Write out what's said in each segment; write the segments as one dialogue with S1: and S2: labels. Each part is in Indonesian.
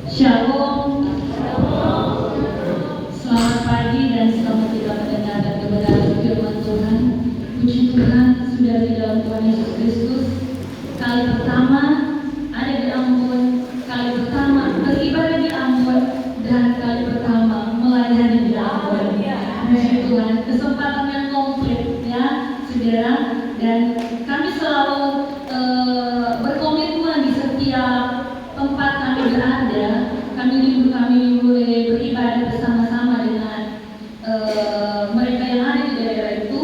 S1: Shalom. Selamat pagi dan selamat kita mendengarkan kebenaran firman Tuhan. Puji Tuhan sudah di dalam Tuhan Yesus Kristus. Kali pertama ada di Ambon, kali pertama beribadah di Ambon, dan kali pertama melayani di Ambon. Puji Tuhan, kesempatan yang komplit ya, saudara. Dan kami selalu berkomitmen di setiap tempat kami berada. Kami boleh beribadah bersama-sama dengan mereka yang ada di daerah itu,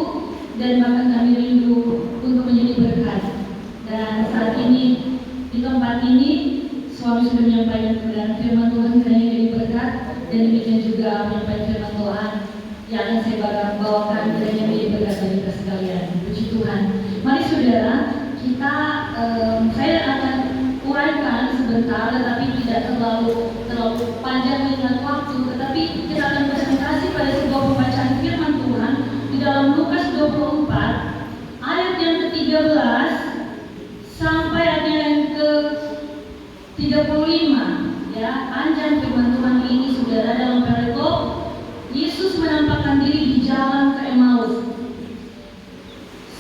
S1: dan bahkan kami rindu untuk menjadi berkat. Dan saat ini di tempat ini suami sudah menyampaikan kebenaran firman Tuhan, kiranya jadi berkat, dan demikian juga menyampaikan firman Tuhan yang akan saya bawakan, kiranya menjadi berkat bagi kita sekalian. Puji Tuhan. Mari saudara, kita saya akan uraikan sebentar, tetapi tidak terlalu panjang mengingat waktu, tetapi kita akan presentasi pada sebuah pembacaan firman Tuhan di dalam Lukas 24 ayat yang ke-13 sampai ayat yang ke-35 ya. Panjang firman Tuhan ini saudara. Dalam perikop Yesus menampakkan diri di jalan ke Emmaus.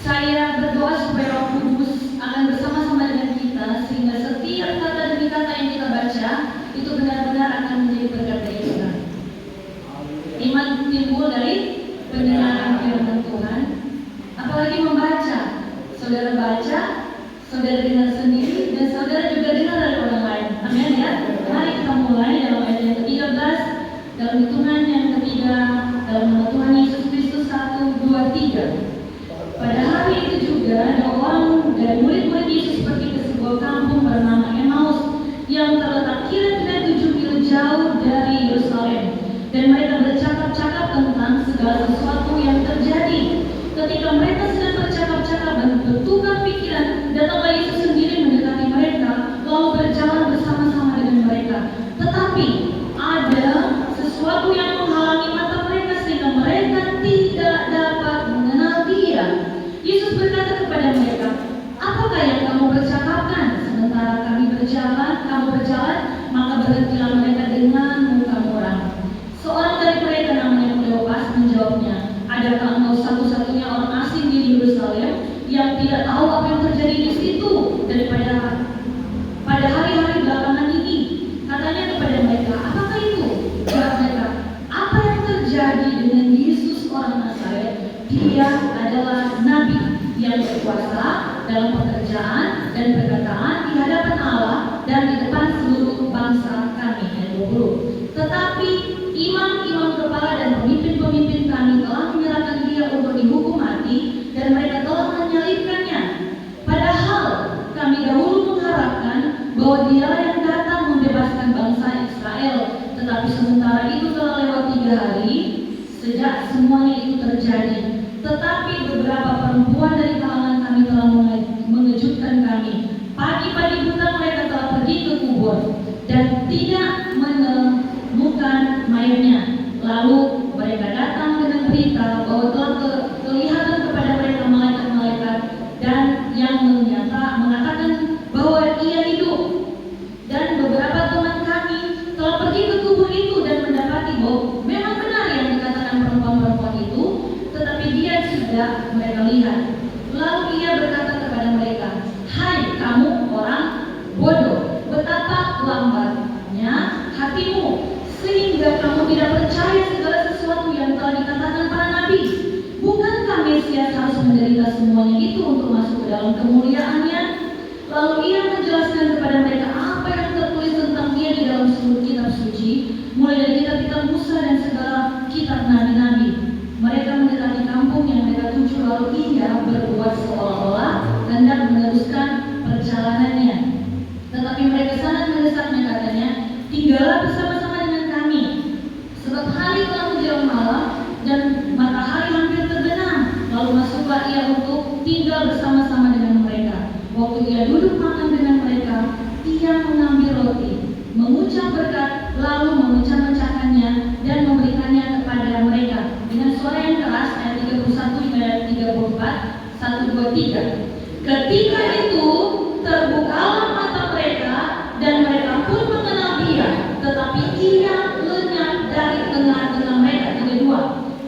S1: Saya berdoa supaya Roh Kudus akan bersama-sama dengan kita, sehingga setiap kata demi kata yang kita baca itu benar-benar akan menjadi berkat bagi kita. Iman timbul dari pendengaran firman Tuhan, apalagi membaca. Saudara baca, saudara dengar sendiri, dan saudara juga dengar dari orang lain. Amin ya. Mari kita mulai dalam ayat yang ke-13, dalam hitungan yang ketiga, dalam nama Tuhan Yesus Kristus. 1, 2, 3. Pada hari itu juga ada orang dari murid-murid Yesus pergi ke sebuah kampung bernama Emmaus yang terletak kira-kira 7 mil jauh dari Yerusalem, dan mereka bercakap-cakap tentang segala sesuatu yang terjadi. Ketika mereka sedang bercakap-cakap dan bertukar pikiran, datanglah Yesus sendiri mendekati mereka, lalu berjalan bersama-sama dengan mereka. Tetapi ada sesuatu yang menghalangi mata mereka sehingga mereka tidak dapat mengenal Dia. Yesus berkata kepada mereka, "Apakah yang kamu bercakapkan sementara kamu berjalan?" Maka berhentilah mereka dengan muka muram. Seorang dari mereka namanya Kleopas menjawabnya, "Adakah engkau satu-satunya orang asing di Yerusalem yang tidak tahu apa yang terjadi di situ pada hari-hari belakangan ini?" Katanya kepada mereka, "Apakah itu?" Jawab mereka, "Apa yang terjadi dengan Yesus orang Nazaret? Dia adalah nabi yang berkuasa dalam pekerjaan dan perkataan di hadapan Allah dan di depan seluruh bangsa kami." Ayat 20. "Tetapi imam-imam kepala dan pemimpin-pemimpin kami telah menyerahkan Dia untuk dihukum mati, dan mereka telah menyalibkannya. Padahal kami dahulu mengharapkan bahwa Dialah yang datang membebaskan bangsa Israel. Tetapi sementara itu telah lewat 3 hari sejak semuanya itu terjadi. Tetapi beberapa perempuan dari kalangan kami telah mengejutkan kami. Pagi-pagi buta mereka telah pergi ke kubur dan tidak menemukan mayatnya. Lalu mereka datang dengan berita bahwa telah kelihatan kepada mereka malaikat-malaikat, dan yang mengatakan bahwa Ia hidup. Dan beberapa teman kami telah pergi ke kubur itu dan mendapati bahwa memang benar yang dikatakan perempuan-perempuan itu, tetapi Dia tidak mereka lihat. Lalu Ia berkata kepada mereka, 'Hai kamu orang bodoh, betapa lambatnya hatimu, sehingga kamu tidak percaya segala sesuatu yang telah dikatakan para nabi. Bukankah Mesias harus menderita semuanya itu untuk masuk ke dalam kemuliaannya?' Lalu Ia menjelaskan kepada mereka apa yang tertulis tentang Dia di dalam seluruh kitab suci, mulai dari kitab-kitab Musa dan segala kitab nabi-nabi. Mereka mendekati kampung yang mereka tuju, lalu Ia berbuat seolah-olah hendak meneruskan perjalanannya. Tetapi mereka sangat mendesaknya, katanya, 'Tinggallah bersama-sama dengan kami, sebab hari telah menjelang malam dan matahari hampir terbenam.' Lalu masuklah Ia untuk tinggal bersama-sama dengan mereka. Waktu Ia duduk makan dengan mereka, Ia mengambil roti, mengucap berkat, lalu memecah-mecahkannya dan memberikannya kepada mereka dengan suara yang keras. Ayat 31 hingga ayat 34. 1, 2, 3. Ketika itu terbukalah mata mereka dan mereka pun mengenal Dia, ia lenyap dari tengah-tengah mereka. Kedua,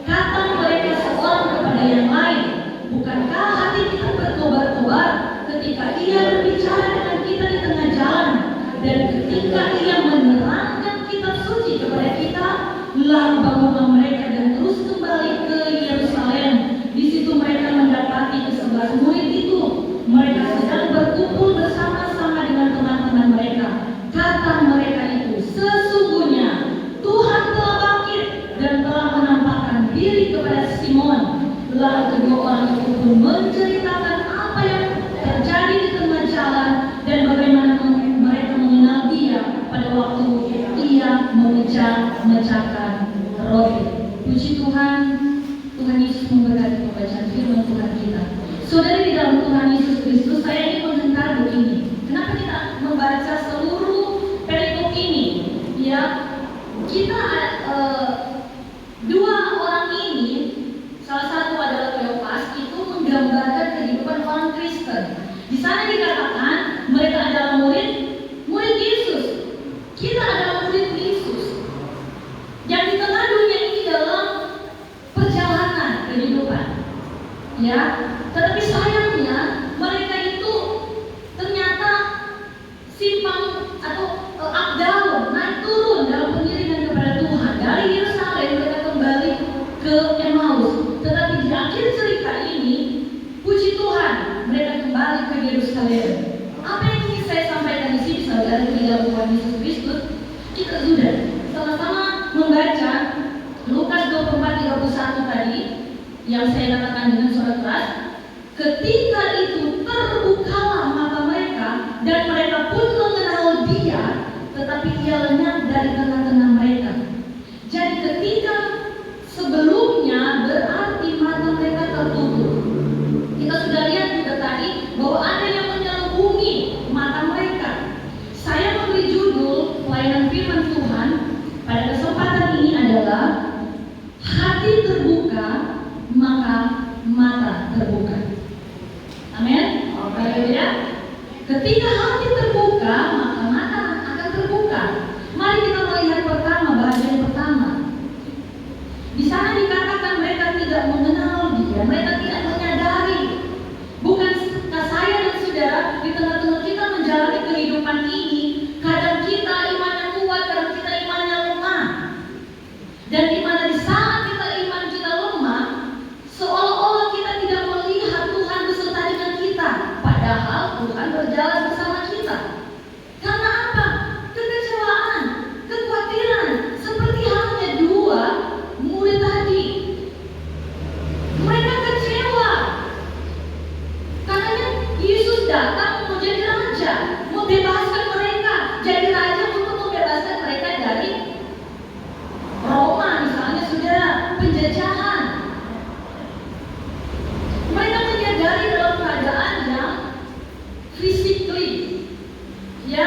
S1: kata mereka seorang kepada yang lain, bukankah hati kita berkobar-kobar ketika ia berbicara dengan kita di tengah jalan, dan ketika ia menerangkan kitab suci kepada kita? Lalu bangunlah mereka dan terus kembali ke Yerusalem. Di situ mereka mendapati ke-11 murid itu. Mereka sedang berkumpul bersama-sama dengan teman-teman mereka. Kata mereka itu, sesungguhnya Tuhan telah bangkit dan telah menampakkan diri kepada Simon. Lalu kedua orang itu pun menceritakan apa yang terjadi di tengah jalan dan bagaimana mereka mengenal dia pada waktu ia memecahkan roti. Puji Tuhan, Tuhan Yesus memberkati pembacaan firman Tuhan kita. Saudari di dalam Tuhan Yesus Kristus, saya ingin mengenal begini. Kenapa kita membaca seluruh perikop ini? Ya, kita dua orang ini, salah satu adalah Kleopas, itu menggambarkan kehidupan orang Kristen. Di sana dikatakan mereka adalah murid Yesus. Kita adalah murid Yesus. Yang di tengah dunia ini dalam perjalanan kehidupan. Ya, tetapi sayangnya mereka itu ternyata simpang atau up down, naik turun dalam pengiringan kepada Tuhan. Dari Yerusalem mereka kembali ke Emmaus. Tetapi di akhir cerita ini, puji Tuhan, mereka kembali ke Yerusalem. Apa yang ingin saya sampaikan di sini, saudara, di dalam Tuhan Yesus Kristus, kita sudah sama-sama membaca Lukas 24:31 tadi yang saya katakan dengan suara keras. Ketika itu terbukalah mata mereka dan mereka pun mengenal dia, tetapi ia lenyap dari tengah-tengah mereka. Jadi ketika sebelumnya berarti mata mereka tertutup. Kita sudah lihat juga tadi bahwa ada yang menyelubungi mata mereka. Saya memberi judul pelayanan firman Tuhan pada kesempatan ini adalah hati terbuka maka mata terbuka. Amin. Haleluya. Ketika hati terbuka maka mata akan terbuka. Mari kita melihat pertama, bagian pertama. Di sana dikatakan mereka tidak mengenal dia, mereka tidak menyadari. Bukankah saya dan saudara di tengah-tengah kita menjalani kehidupan ini, kadang kita imannya kuat, kadang kita imannya lemah. Dan di mana di saat iman kita lemah, seolah-olah kita tidak melihat Tuhan beserta dengan kita, padahal Tuhan berjalan bersama kita. Karena apa? Kekecewaan, kekhawatiran, seperti halnya dua murid tadi. Mereka kecewa karena Yesus datang mau jadi raja, mau bebaskan mereka, jadi raja untuk membebaskan mereka dari Roma, misalnya, saudara, penjajahan. Mereka menyadari dalam keadaan yang physically, ya,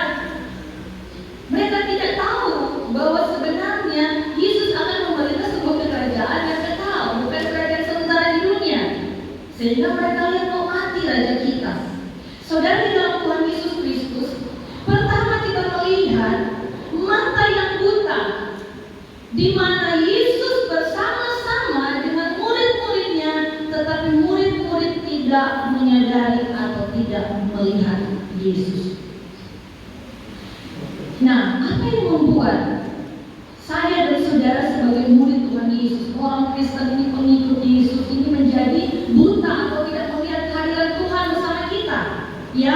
S1: mereka tidak tahu bahwa sebenarnya Yesus akan memerintah sebuah kerajaan yang kekal, bukan kerajaan sementara di dunia. Sehingga mereka lihat, mau mati raja kita. Saudara di dalam Tuhan Yesus Kristus, pertama kita melihat mata yang buta, di mana Yesus bersama-sama dengan murid-muridnya, tetapi murid-murid tidak menyadari atau tidak melihat Yesus. Nah, apa yang membuat saya dan saudara sebagai murid Tuhan Yesus, orang Kristen ini, pengikut Yesus ini menjadi buta atau tidak melihat kehadiran Tuhan bersama kita? Ya,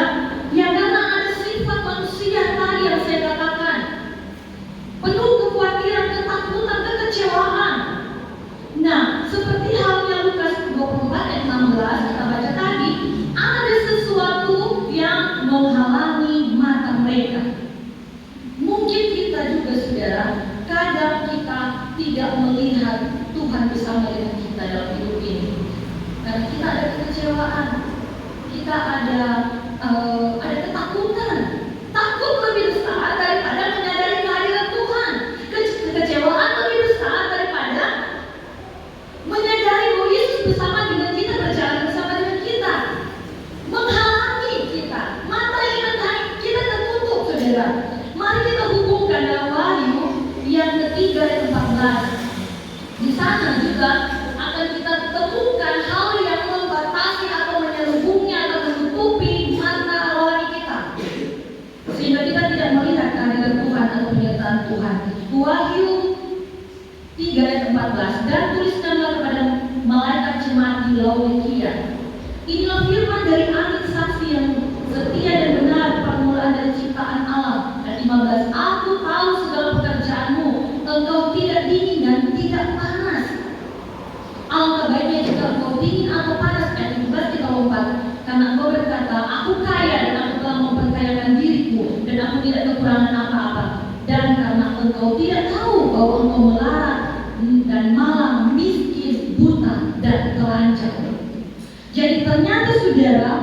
S1: karena ada sifat manusia tadi yang saya katakan, penuh kekhawatiran, ketakutan, kekecewaan. Nah, seperti halnya Lukas 24:16 kita baca tadi, ada sesuatu yang menghalangi mata mereka. Mungkin kita juga, saudara, kadang kita tidak melihat Tuhan bersama dengan kita dalam hidup ini. Karena kita ada kekecewaan, kita ada ketakutan. Takut lebih besar daripada menyadari kehadiran Tuhan. Kekecewaan lebih besar daripada menyadari bahwa Yesus bersama dengan kita, berjalan bersama dengan kita, menghalangi kita. Mata iman kita tertutup, saudara. Mari kita hubungkan dalam Wahyu 3 ayat 14. Di sana juga akan kita temukan hal yang membatasi atau menyelubungi atau menutupi mata rohani kita, sehingga kita tidak melihat kehadiran Tuhan atau penyertaan Tuhan. Wahyu 3 ayat 14, dan tuliskanlah kepada malaikat jemaat di Laodikia, inilah firman dari ahli saksi yang setia dan benar, permulaan dari ciptaan Allah. Dan 15, aku tahu segala pekerjaanmu, engkau tidak dingin dan tidak panas. Alangkah baiknya jika engkau dingin atau panas. Ayat 15 kita lompat, karena engkau berkata, aku kaya dan aku telah memperkayakan diriku, dan aku tidak kekurangan apa-apa. Dan karena engkau tidak tahu bahwa engkau melarat dan malang, miskin, buta, dan telanjang. Jadi ternyata saudara,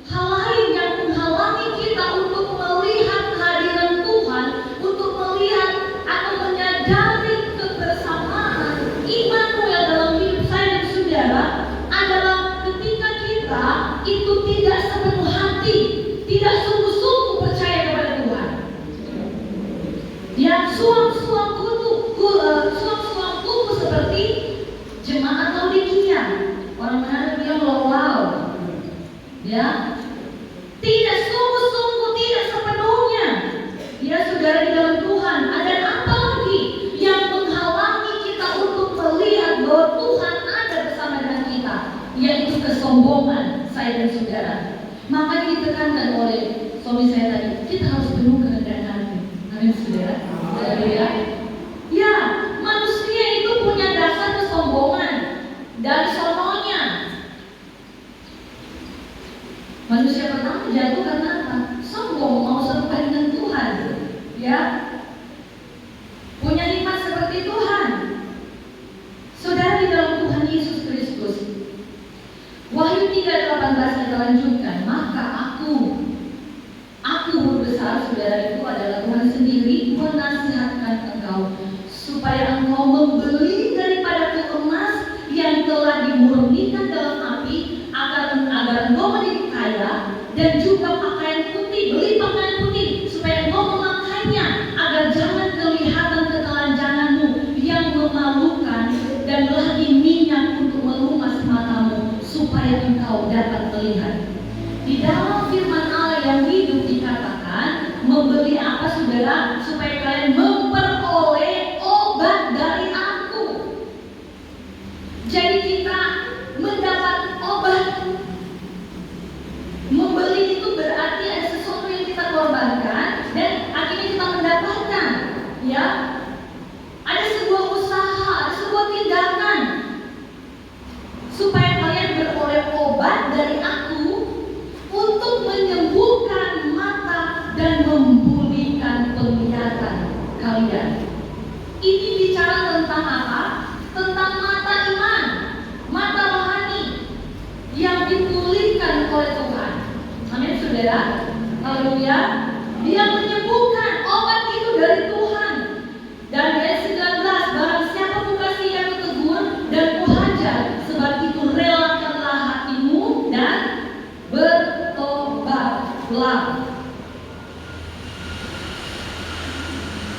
S1: hal lain yang menghalangi kita untuk melihat kehadiran Tuhan, untuk melihat atau menyadari kebersamaan Immanuel dalam hidup saya dan saudara, adalah ketika kita itu tidak sepenuh hati, tidak sungguh-sungguh percaya kepada Tuhan. Ya, suam-suam kuku seperti jemaat Laodikia. Orang Manado bilang wow, ya, tidak sungguh-sungguh, tidak sepenuhnya. Ya saudara di dalam Tuhan, ada apa lagi yang menghalangi kita untuk melihat bahwa Tuhan ada bersama dengan kita, yaitu kesombongan saya dan saudara. Makanya ditekankan oleh suami saya tadi, kita harus penuh kerendahan hati. Amin saudara. Ya, manusia itu punya dasar kesombongan dari sononya. Manusia pertama jatuh karena apa? Sombong, mau serupa dengan Tuhan. Ya, punya nikmat seperti Tuhan. Saudara di dalam Tuhan Yesus Kristus, Wahyu 3:18 kita lanjutkan. Maka aku berbesar, saudara, itu adalah Tuhan sendiri, menasihatkan engkau supaya engkau membeli daripadaku emas yang telah dimurnikan dalam api, agar engkau menjadi kaya, dan juga pakaian putih, beli pakaian putih supaya engkau memakainya, agar jangan kelihatan ketelanjanganmu yang memalukan, dan lagi minyak untuk melumas matamu supaya engkau dapat melihat. Di dalam firman Allah yang hidup dikatakan, membeli apa saudara? Supaya kalian memperoleh obat dari aku. Jadi kita mendapat obat. Membeli itu berarti ada sesuatu yang kita korbankan dan akhirnya kita mendapatkan. Ya, ada sebuah usaha, ada sebuah tindakan supaya kalian beroleh obat dari aku untuk menyembuhkan mata dan memulihkan penglihatan kalian. Ini bicara tentang apa? Tentang mata iman, mata rohani yang dipulihkan oleh Tuhan. Amin saudara. Haleluya. Dia menyembuhkan, obat itu dari Tuhan. Dan ayat 19, barang siapa kukasihi aku tegur dan kuhajar, sebab itu relakanlah hatimu dan bertobatlah.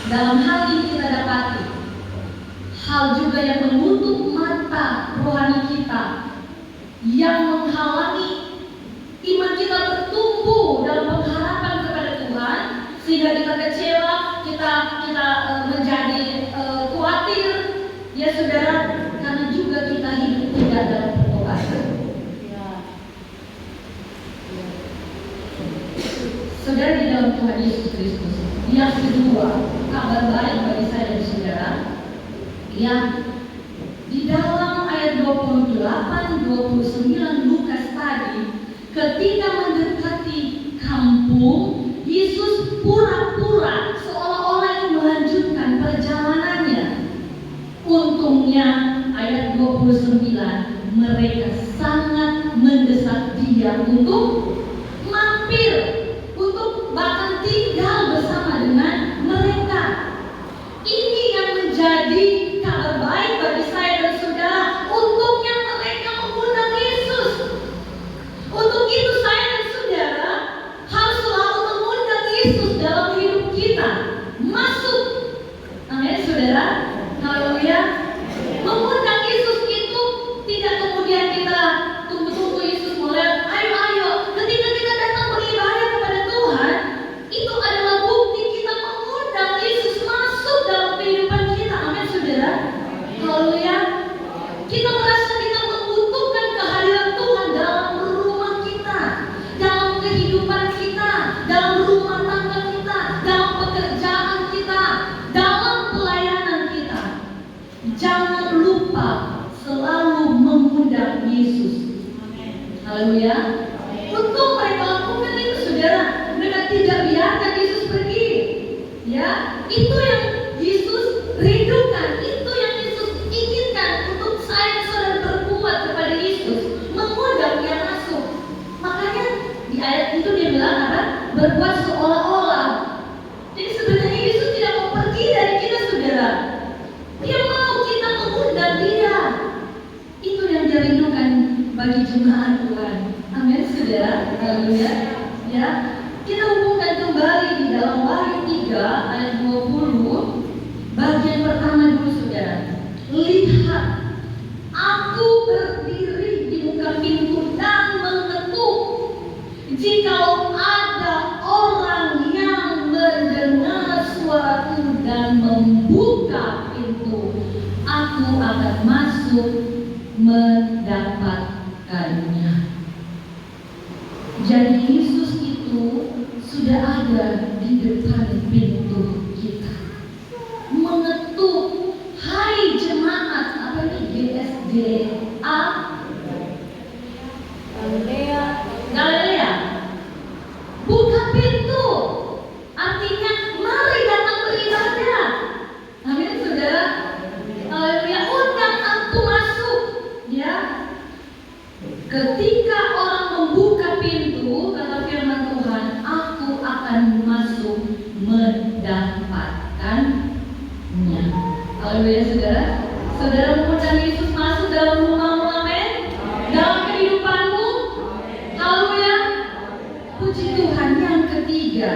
S1: Dalam hal ini kita dapati hal juga yang menutup mata rohani kita, yang menghalangi iman kita bertumbuh dalam pengharapan kepada Tuhan, sehingga kita kecewa, kita menjadi khawatir, ya saudara, karena juga kita hidup tidak dalam pertobatan. Saudara di dalam Tuhan Yesus Kristus. Yang kedua, kabar baik bagi saya dan saudara, yang di dalam ayat 28-29 Lukas tadi, ketika mendekati kampung, Yesus pura-pura seolah-olah ingin melanjutkan perjalanannya. Untungnya ayat 29, mereka sangat mendesak dia untuk mampir, untuk bahkan tinggal bersama dengan mereka. Ini yang menjadi kabar baik bagi saya dan saudara. Untungnya mereka mengundang Yesus. Untuk itu saya dan saudara harus selalu mengundang Yesus dalam hidup kita. Masuk. Amin saudara. Haleluya. Kita merasa kita membutuhkan kehadiran Tuhan dalam rumah kita, dalam kehidupan kita, dalam rumah tangga kita, dalam pekerjaan kita, dalam pelayanan kita. Jangan lupa selalu mengundang Yesus. Haleluya. Untuk mereka lakukan itu, saudara, mereka tidak biarkan Yesus pergi. Ya, itu yang Yesus rindukan, itu yang Yesus inginkan untuk saya saudara berbuat kepada Yesus, mengundang dia masuk. Makanya di ayat itu dia bilang apa? Berbuat seolah-olah. Jadi sebenarnya Yesus tidak mau pergi dari kita, saudara. Dia mau kita mengundang dia. Itu yang dia rindukan bagi jemaat Tuhan. Amin, saudara. Haleluya. Ya, kita hubungkan kembali di dalam Wahyu 3 ayat 20. Bagian pertama dulu, saudara. Lihat, aku berdiri di muka pintu dan mengetuk. Jikalau ada orang yang mendengar suaraku dan membuka pintu, aku akan masuk mendapatkannya. Jadi Yesus itu sudah ada di depan pintu kita, mengetuk. Hai jemaat, apa ini? GSDA Galilea, buka pintu. Artinya mari datang beribadah. Amin, saudara. Haleluya. Undang aku masuk. Ya. Ketika orang membuka pintu, kata firman Tuhan, aku akan masuk mendapatkannya. Haleluya, saudara. Saudara mengundang Yesus masuk dalam rumahmu, amin. Dalam kehidupanmu, haleluya. Puji Tuhan. Yang ketiga,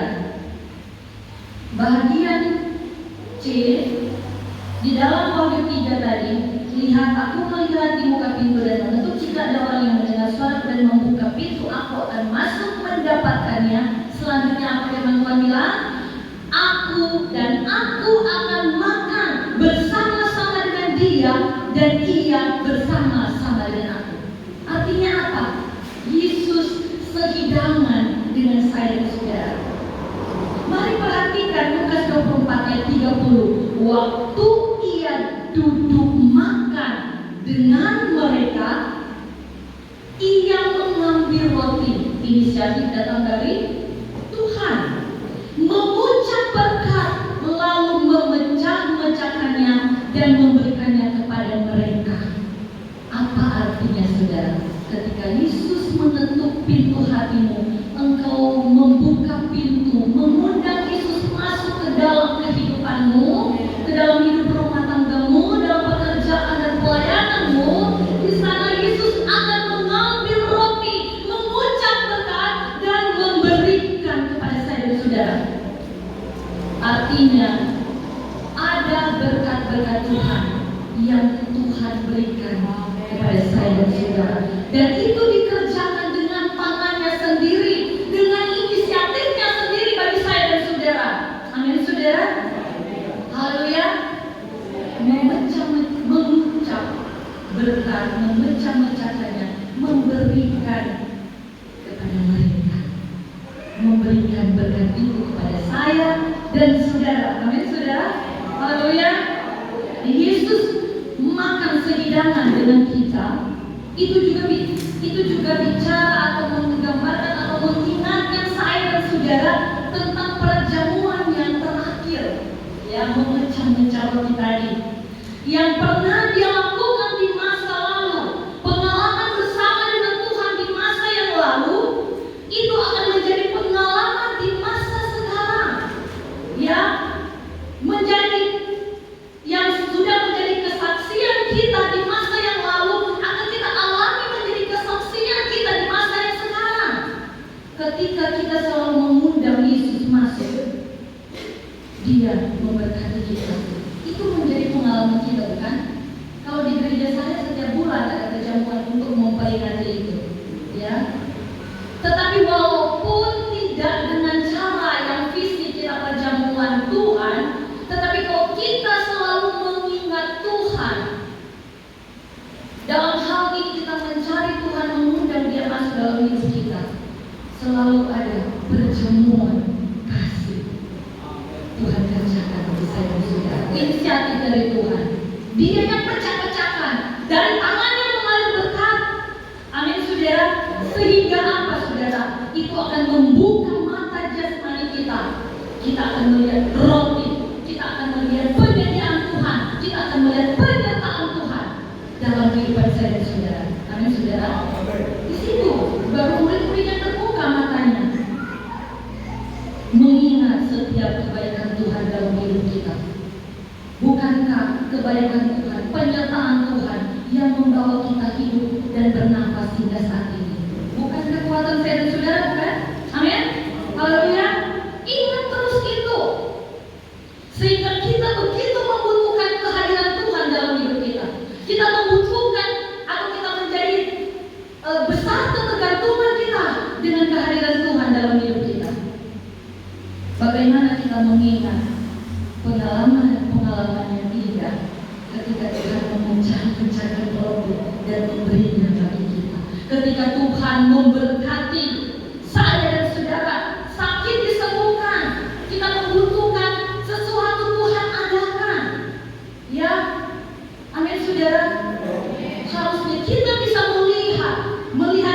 S1: bagian C di dalam Wahyu 3 tadi. Lihat, aku melihat di muka pintu dan mengetuk. Jika ada orang yang mendengar suara dan membuka pintu, aku akan masuk mendapatkannya. Selanjutnya apa firman Tuhan bilang? Aku akan makan bersama-sama dengan dia dan ia bersama-sama dengan aku. Artinya apa? Yesus sehidangan dengan saya dan saudara. Mari perhatikan Lukas 24 ayat 30. Waktu ia duduk makan dengan mereka, ia mengambil roti. Inisiatif datang dari Tuhan, mengucap berkat, lalu memecah-mecahkannya dan memberikannya kepada mereka. Apa artinya, saudara? Ketika Yesus mengetuk pintu hatimu, engkau membuka pintu, mengundang Yesus masuk ke dalam kehidupanmu, ke dalam hidup rumah tanggamu, dalam pekerjaan dan pelayananmu. Di sana Yesus akan mengambil roti, mengucap berkat dan memberikan kepada saya dan saudara. Artinya ada berkat-berkat Tuhan yang Tuhan berikan kepada saya dan saudara, dan itu dikerjakan dengan tangannya sendiri, dengan inisiatifnya sendiri bagi saya dan saudara. Amin, saudara. Haleluya. Mengucap berkat, memecah-mecahkannya, memberikan kepada mereka, memberikan berkat itu kepada saya dan saudara. Amin, saudara. Haleluya. Yesus makan sehidangan dengan kita. Itu juga bicara atau menggambarkan atau mengingatkan saya dan saudara tentang perjamuan yang terakhir, yang memecah-mecah roti tadi, yang pernah dia lakukan di masa lalu. Pengalaman bersama dengan Tuhan di masa yang lalu itu akan menjadi pengalaman di masa sekarang, ya, menjadi yang sudah menjadi kesaksian kita di masa yang lalu akan kita alami menjadi kesaksian kita di masa yang sekarang. Ketika kita selalu mengundang Yesus masuk, dia memberkati kita. Itu menjadi pengalaman kita, bukan? Kalau di gereja saya setiap bulan ada perjamuan untuk memperingati itu, ya. Tetapi walaupun tidak dengan cara yang fisik kita perjamuan Tuhan, tetapi kalau kita selalu mengingat Tuhan, dalam hal ini kita mencari Tuhan, mengundang Dia masuk dalam hidup kita, selalu ada perjamuan kasih. Tuhan kerjakan bagi saya dan saudara. Inisiatif dari Tuhan. Dia yang pecah-pecahkan, dari tangannya mengalir berkat. Amin saudara. Sehingga apa saudara? Itu akan membuka mata jasmani kita. Kita akan melihat roti, kita akan melihat penyediaan Tuhan, kita akan melihat penyertaan Tuhan dalam kehidupan saya dan saudara. Amin saudara. Di situ baru murid-murid yang terbuka matanya, mengingat setiap kebaikan Tuhan dalam hidup kita. Bukankah kebaikan Tuhan, penyertaan Tuhan yang membawa kita hidup dan bernafas hingga saat ini? Bukan kekuatan saya dan saudara, bukan? Amin. Haleluya. Ingat terus itu, sehingga kita begitu membutuhkan kehadiran Tuhan dalam hidup kita. Kita membutuhkan, atau kita menjadi besar ketergantungan kita dengan kehadiran Tuhan dalam hidup kita. Bagaimana kita mengingat pengalaman yang indah ketika Tuhan memecahkan roti dan memberinya bagi kita. Ketika Tuhan memberkati saya dan saudara, sakit disembuhkan, kita membutuhkan sesuatu, Tuhan adakan. Ya, amin saudara. Harusnya kita bisa melihat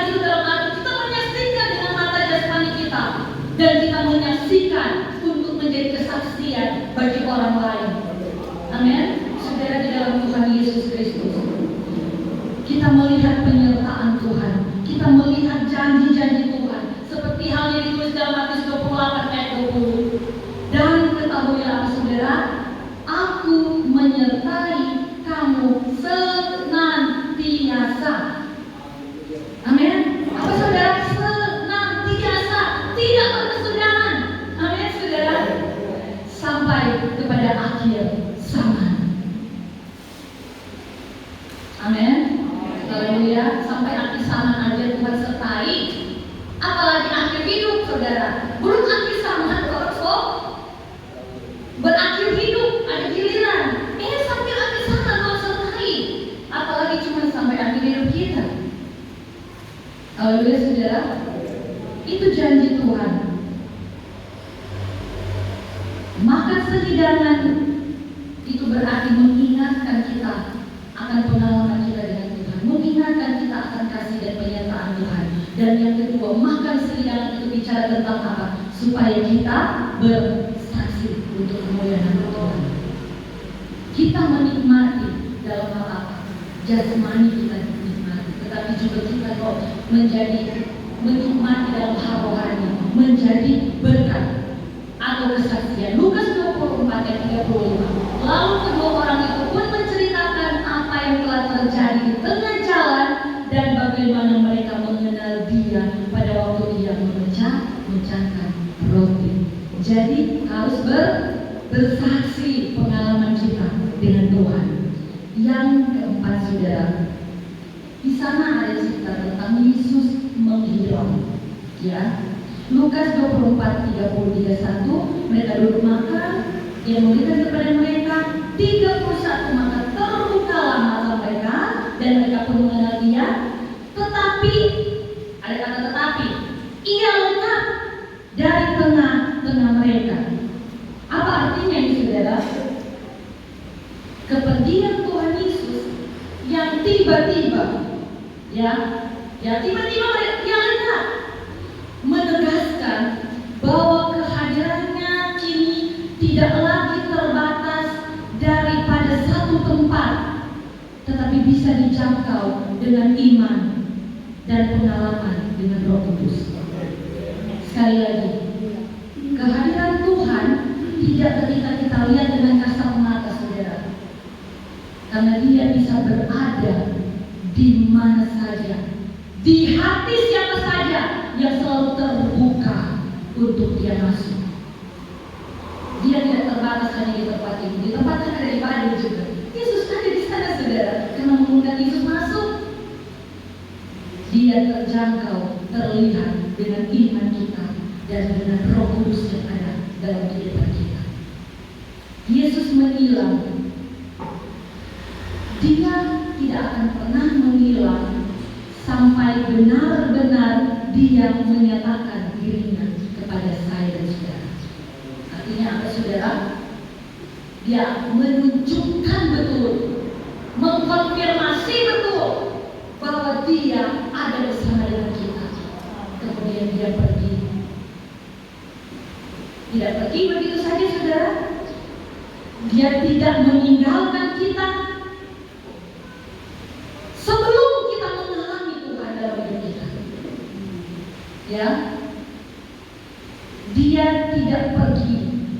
S1: itu dalam hati kita, menyaksikan dengan mata jasmani kita, dan kita menyaksikan untuk menjadi kesaksian bagi orang lain. Amin. Saudara, di dalam Tuhan Yesus Kristus, kita melihat penyertaan Tuhan, kita melihat janji-janji Tuhan, seperti halnya ditulis dalam Matius 28 ayat 20. Dan ketahuilah saudara, aku menyertai kamu senantiasa. Amin. Apa saudara? Senantiasa, tidak berkesudahan. Amin saudara. Sampai kepada akhir zaman. Amin. Haleluya. Sampai akhir zaman aja Tuhan sertai. Apalagi akhir hidup saudara. Belum akhir zaman kok. Berakhir hidup ada giliran. Sampai akhir zaman Tuhan sertai. Apalagi cuma sampai akhir hidup kita. Haleluya saudara. Itu janji Tuhan. Makan sehidangan itu berarti mengingatkan kita akan pengalaman kita dengan Tuhan, mengingatkan kita akan kasih dan penyertaan Tuhan. Dan yang kedua, makan sehidangan itu bicara tentang apa? Supaya kita bersaksi untuk kemuliaan Tuhan. Kita menikmati dalam hal apa? Jasmani kita menikmati, tetapi juga kita kok menjadi menikmati dalam hal rohani, menjadi berkat atau kesaksian. Lukas 24 ayat 35. Lalu kedua orang itu pun menceritakan apa yang telah terjadi di tengah jalan dan bagaimana mereka mengenal Dia pada waktu Dia memecahkan roti. Jadi harus bersaksi pengalaman kita dengan Tuhan. Yang keempat saudara, di sana ada cerita tentang Yesus menghilang. Ya, Lukas 24, 30, 31, mereka duduk makan, Dia memberikan kepada mereka. 31, maka terbukalah mata mereka dan mereka pun mengenal Dia. Tetapi, ada kata tetapi, Ia lenyap dari tengah-tengah mereka. Apa artinya ini saudara? Kepergian Tuhan Yesus yang tiba-tiba, ya tiba-tiba Dia lenyap, menegaskan bahwa kehadirannya kini tidak lagi terbatas daripada satu tempat, tetapi bisa dijangkau dengan iman dan pengalaman dengan Roh Kudus. Sekali lagi, kehadiran Tuhan tidak ketika kita lihat dengan kasat mata saudara, karena Dia bisa berada di mana saja, di hati siapa saja yang selalu terbuka untuk Dia masuk. Dia tidak terbatas hanya di tempat ini. Di tempat yang ada ibadah juga. Yesus ada di sana saudara, karena mengundang Yesus masuk. Dia terjangkau, terlihat dengan iman kita dan dengan Roh Kudus yang ada dalam kehidupan kita. Yesus menghilang. Dia tidak akan pernah menghilang sampai benar-benar Dia menyatakan dirinya kepada saya dan saudara. Artinya apa, saudara? Dia menunjukkan betul, mengkonfirmasi betul bahwa Dia ada bersama dengan kita. Kemudian Dia pergi. Tidak pergi begitu saja, saudara. Dia tidak meninggalkan kita sebelum kita mengalami Tuhan dalam hidup kita. Ya, Dia tidak pergi.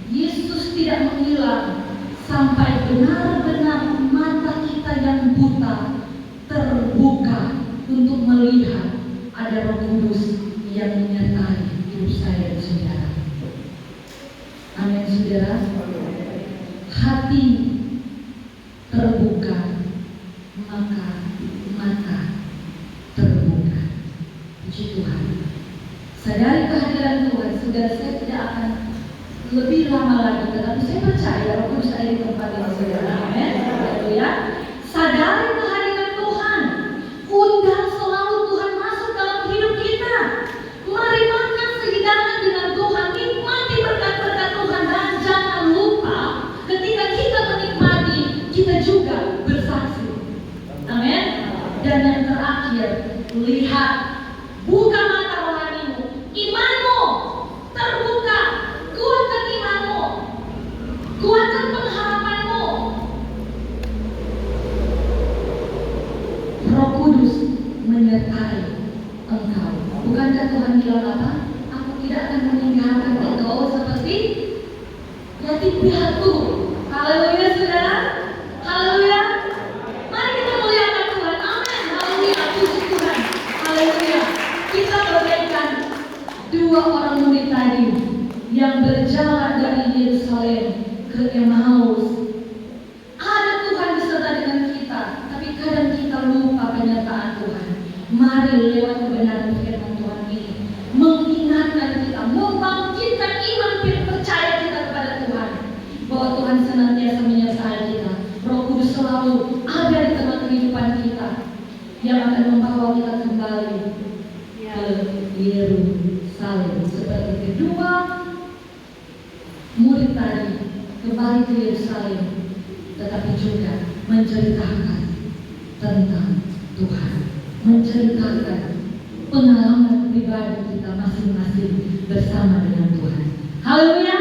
S1: Yesus tidak menghilang sampai benar-benar mata kita yang buta terbuka untuk melihat ada Roh Kudus yang menyertai hidup saya dan saudara. Amin, saudara. Hati terbuka, maka mata terbuka. Puji Tuhan. Sadari kehadiran Tuhan, saudara, saya tidak akan lebih lama lagi, tetapi saya percaya Roh Kudus ada di tempat ini, saudara. Amin. Haleluya. Sadari kehadiran Tuhan, undang selalu Tuhan masuk dalam hidup kita. Mari makan sehidangan dengan Tuhan, nikmati berkat-berkat Tuhan, dan jangan lupa ketika kita menikmati, kita juga bersaksi. Amin. Dan yang terakhir, lihat, buka mata rohanimu, imanmu terbuka, kuatkan imanmu, kuatkan pengharapanmu. Roh Kudus menyertai engkau. Bukankah Tuhan bilang apa? Aku tidak akan meninggalkan engkau seperti yatim piatu. Haleluya, saudara. Haleluya. Mari kita muliakan Tuhan. Amin. Haleluya. Puji Tuhan. Haleluya. Kita bagaikan dua orang murid tadi yang berjalan dari Yerusalem ke Emmaus. Ada Tuhan beserta dengan kita, tapi kadang kita lupa penyertaan Tuhan. Mari lewat kebenaran firman Tuhan ini mengingatkan kita, membangkitkan iman percaya kita kepada Tuhan, bahwa Tuhan senantiasa menyertai kita. Roh Kudus selalu ada di tengah kehidupan kita, yang akan membawa kita kembali ke Yerusalem, seperti kedua murid tadi kembali ke Yerusalem, tetapi juga menceritakan tentang Tuhan, menceritakan pengalaman pribadi kita masing-masing bersama dengan Tuhan. Haleluya.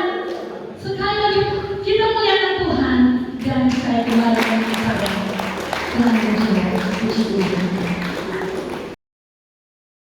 S1: Sekali lagi kita muliakan Tuhan, dan saya kembali